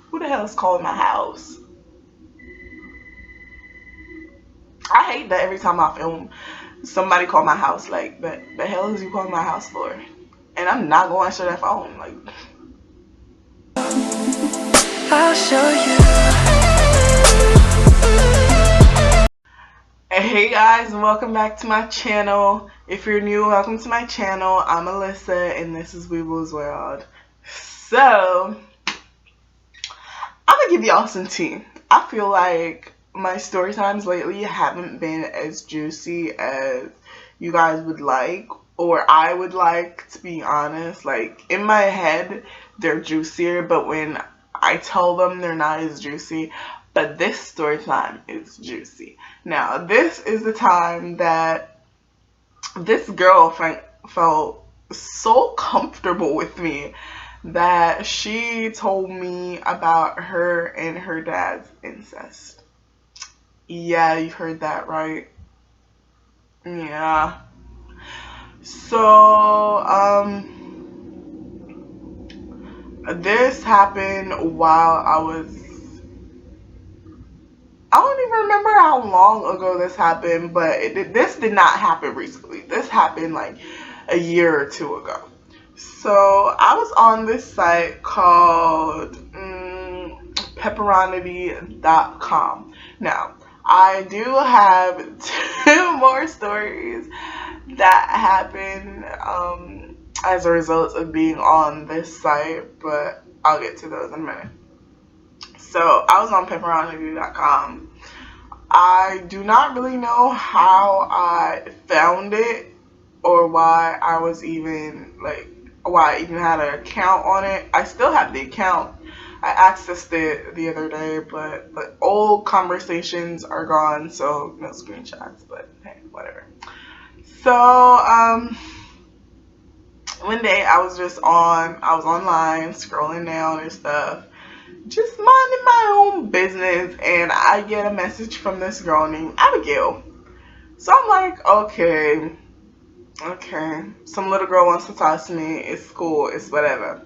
Who the hell is calling my house? I hate that every time I film, somebody call my house. Like, the hell is you calling my house for? And I'm not going to answer that phone. Like, I'll show you. Hey guys, welcome back to my channel. If you're new, welcome to my channel. I'm Alyssa, and this is Weeble's World. So, I'm gonna give y'all some tea. I feel like my story times lately haven't been as juicy as you guys would like, or I would like, to be honest. Like, in my head, they're juicier, but when I tell them, they're not as juicy. But this story time is juicy. Now, this is the time that this girl felt so comfortable with me that she told me about her and her dad's incest. Yeah, you heard that right. Yeah. So, this happened while I don't even remember how long ago this happened, but this did not happen recently. This happened like a year or two ago. So I was on this site called pepperonity.com. Now, I do have two more stories that happened as a result of being on this site, but I'll get to those in a minute. So I was on pepperonity.com. I do not really know how I found it or why I was even why I even had an account on it. I still have the account. I accessed it the other day, but the old conversations are gone, so no screenshots, but hey, whatever. So, one day I was online scrolling down and stuff, just minding my own business, and I get a message from this girl named Abigail. So I'm like, okay, some little girl wants to talk to me. It's cool. It's whatever.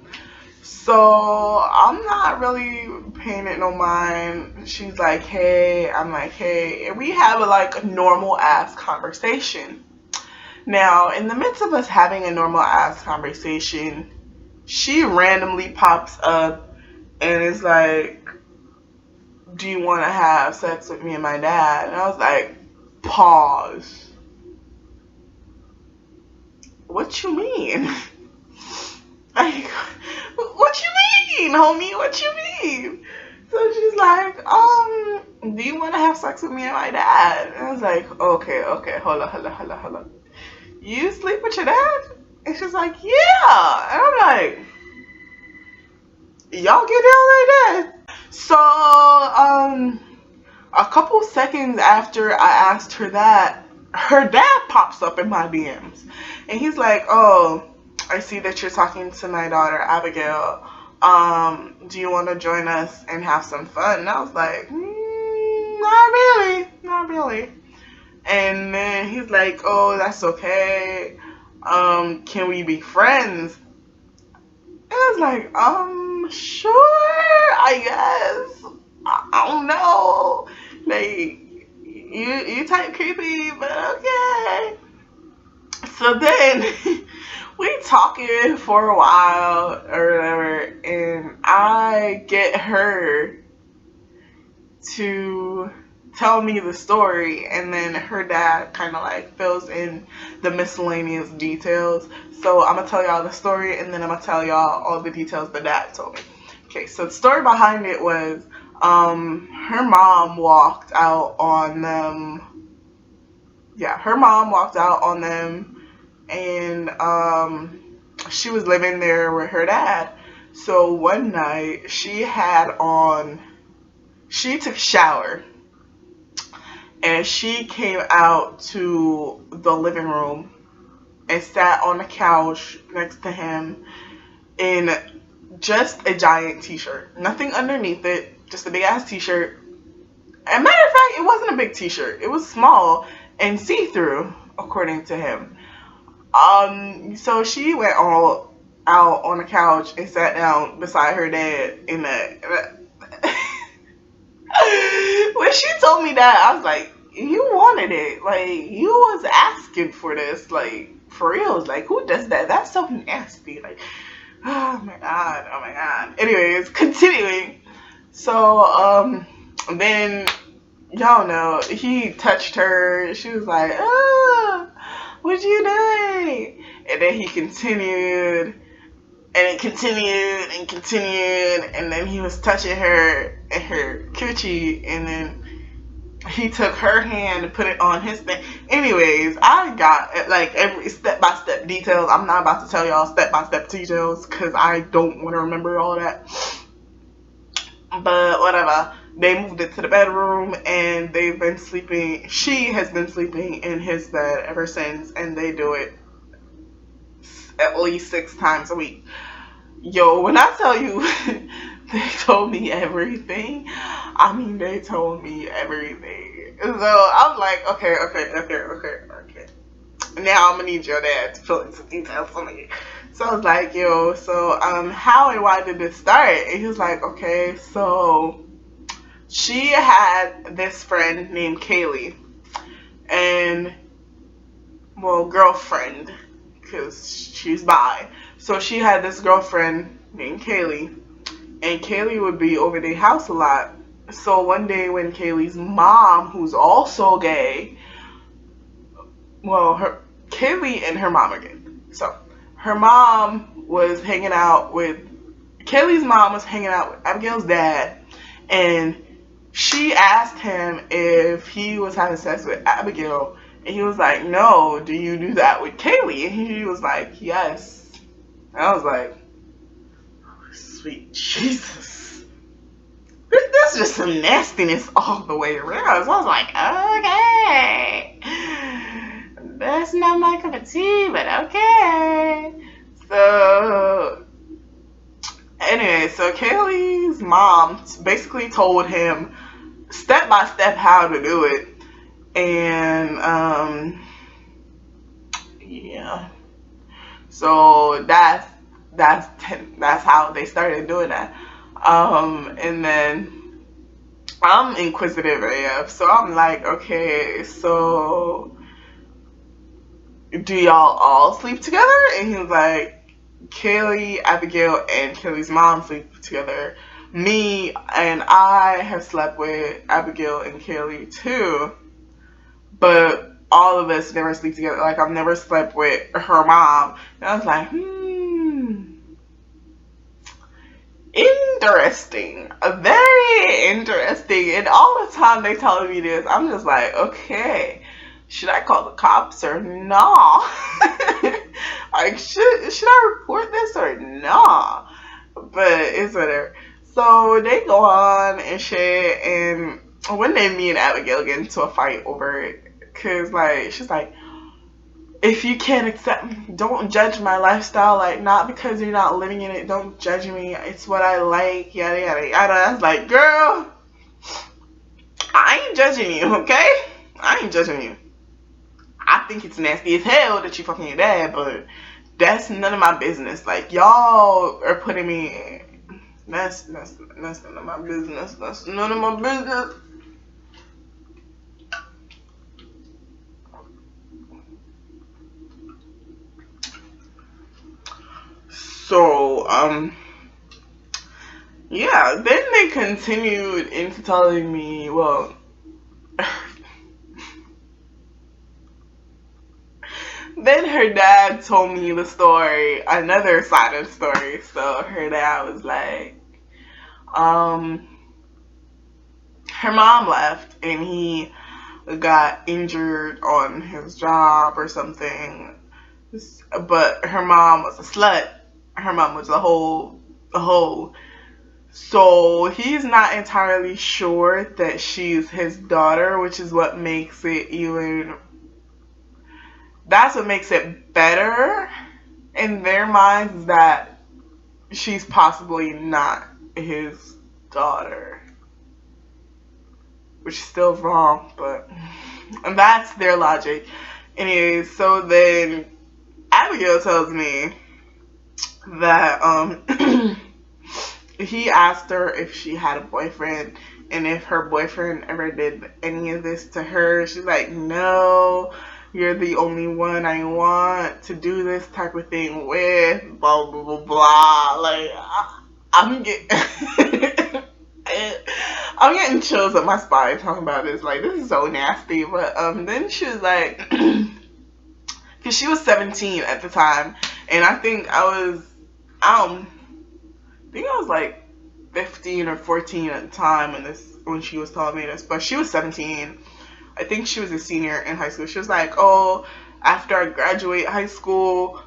So I'm not really paying it no mind. She's like, hey. I'm like, hey. And we have a normal ass conversation. Now, in the midst of us having a normal ass conversation, she randomly pops up and is like, do you want to have sex with me and my dad? And I was like, pause. What you mean? Like, what you mean, homie? What you mean? So she's like, do you want to have sex with me and my dad? And I was like, okay, hold on. You sleep with your dad? And she's like, yeah. And I'm like, y'all get down like that? So, a couple seconds after I asked her that, her dad pops up in my DMs. And he's like, oh, I see that you're talking to my daughter, Abigail. Do you want to join us and have some fun? And I was like, not really. And then he's like, oh, that's okay. Can we be friends? And I was like, sure, I guess. I don't know. Like, you type creepy, but okay. So then we talking for a while or whatever, and I get her to tell me the story, and then her dad kind of fills in the miscellaneous details. So I'm gonna tell y'all the story, and then I'm gonna tell y'all all the details the dad told me. Okay, so the story behind it was her mom walked out on them. Yeah, her mom walked out on them, and she was living there with her dad. So one night she took a shower, and she came out to the living room and sat on the couch next to him in just a giant t-shirt. Nothing underneath it, just a big ass t-shirt. As a matter of fact, it wasn't a big t-shirt. It was small and see-through, according to him. So she went all out on the couch and sat down beside her dad in that. me that, I was like, you wanted it. Like, you was asking for this. Like, for real. Like, who does that? That's so nasty. Like, oh my god. Oh my god. Anyways, continuing. So, then, y'all know, he touched her. She was like, oh, what you doing? And then he continued. And it continued and continued, and then he was touching her and her coochie, and then he took her hand and put it on his thing. Anyways, I got like every step-by-step details. I'm not about to tell y'all step-by-step details because I don't want to remember all that. But whatever. They moved it to the bedroom, and they've been sleeping. She has been sleeping in his bed ever since, and they do it at least 6 times a week. Yo, when I tell you they told me everything, I mean they told me everything. So I'm like, okay. Now I'm gonna need your dad to fill in some details for me. So I was like, yo, so how and why did this start? And he was like, okay, so she had this friend named Kaylee, and well, girlfriend, because she's bi. So she had this girlfriend named Kaylee, and Kaylee would be over their house a lot. So one day when Kaylee's mom, who's also gay, well, Kaylee and her mom are gay. So her mom was hanging out with, Kaylee's mom was hanging out with Abigail's dad, and she asked him if he was having sex with Abigail, and he was like, no, do you do that with Kaylee? And he was like, yes. And I was like, oh, sweet Jesus. That's just some nastiness all the way around. So I was like, okay. That's not my cup of tea, but okay. So, anyway, so Kaylee's mom basically told him step by step how to do it. And, yeah. So that's how they started doing that. And then I'm inquisitive AF, so I'm like, okay, so do y'all all sleep together? And he was like, Kaylee, Abigail, and Kaylee's mom sleep together. Me and I have slept with Abigail and Kaylee too, but all of us never sleep together. Like, I've never slept with her mom. And I was like, interesting. Very interesting. And all the time they telling me this, I'm just like, okay, should I call the cops or nah? Like, should I report this or nah? But it's whatever. So they go on and shit, and one day me and Abigail get into a fight over it. Cause like, she's like, if you can't accept me, don't judge my lifestyle. Like, not because you're not living in it, don't judge me. It's what I like, yada yada yada. I was like, girl, I ain't judging you, okay? I ain't judging you. I think it's nasty as hell that you fucking your dad, but that's none of my business. Like, y'all are putting me in. That's none of my business. That's none of my business. So, yeah, then they continued into telling me, well, then her dad told me the story, another side of the story. So her dad was like, her mom left and he got injured on his job or something, but her mom was a slut. Her mom was a hoe. So he's not entirely sure that she's his daughter, which is what makes it even, that's what makes it better in their minds, that she's possibly not his daughter, which is still wrong, but that's their logic. Anyways, so then Abigail tells me that he asked her if she had a boyfriend, and if her boyfriend ever did any of this to her. She's like, no, you're the only one I want to do this type of thing with, blah, blah, blah, blah. Like, I'm getting... I'm getting chills up my spine talking about this. Like, this is so nasty. But then she was like... Because she was 17 at the time. And I think I was like 15 or 14 at the time when she was telling me this. But she was 17. I think she was a senior in high school. She was like, oh, after I graduate high school,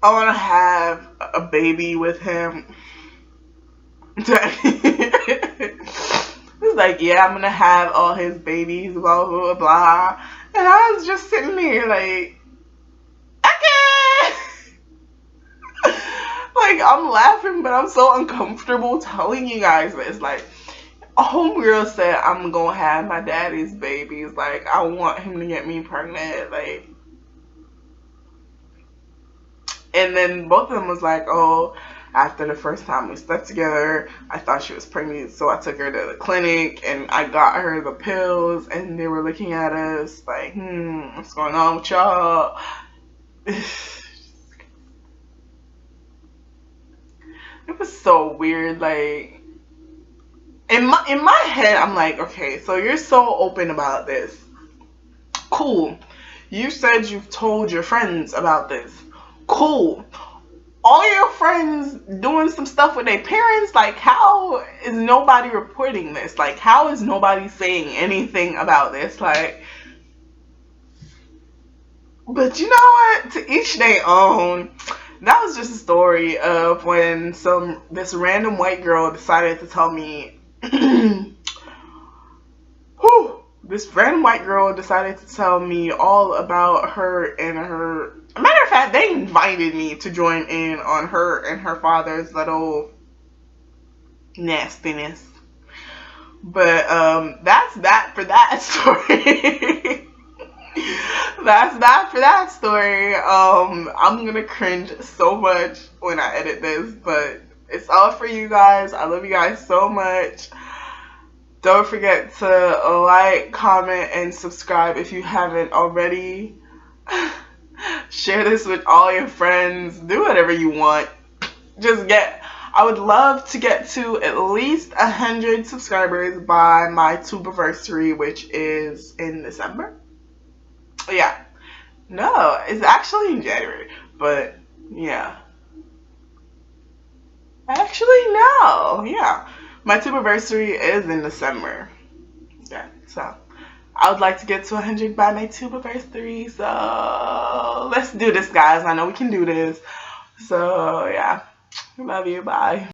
I want to have a baby with him. It was like, yeah, I'm going to have all his babies, blah, blah, blah. And I was just sitting there like, okay. Like, I'm laughing, but I'm so uncomfortable telling you guys this. Like, a homegirl said, I'm going to have my daddy's babies. Like, I want him to get me pregnant. Like, and then both of them was like, oh, after the first time we slept together, I thought she was pregnant, so I took her to the clinic and I got her the pills, and they were looking at us like, what's going on with y'all? It was so weird. Like, in my head, I'm like, okay, so you're so open about this. Cool. You said you've told your friends about this. Cool. All your friends doing some stuff with their parents, like, how is nobody reporting this? Like, how is nobody saying anything about this? Like, but you know what? To each their own. That was just a story of when this random white girl decided to tell me, this random white girl decided to tell me all about her and her. A matter of fact, they invited me to join in on her and her father's little nastiness. But that's that for that story. That's that for that story. I'm gonna cringe so much when I edit this, but it's all for you guys. I love you guys so much. Don't forget to like, comment, and subscribe if you haven't already. Share this with all your friends. Do whatever you want. I would love to get to at least 100 subscribers by my tubeversary, which is in December. Yeah. No, it's actually in January. But, yeah. Actually, no. Yeah. My tubeversary is in December. Yeah, so I would like to get to 100 by my tubeversary. So let's do this, guys. I know we can do this. So, yeah. Love you. Bye.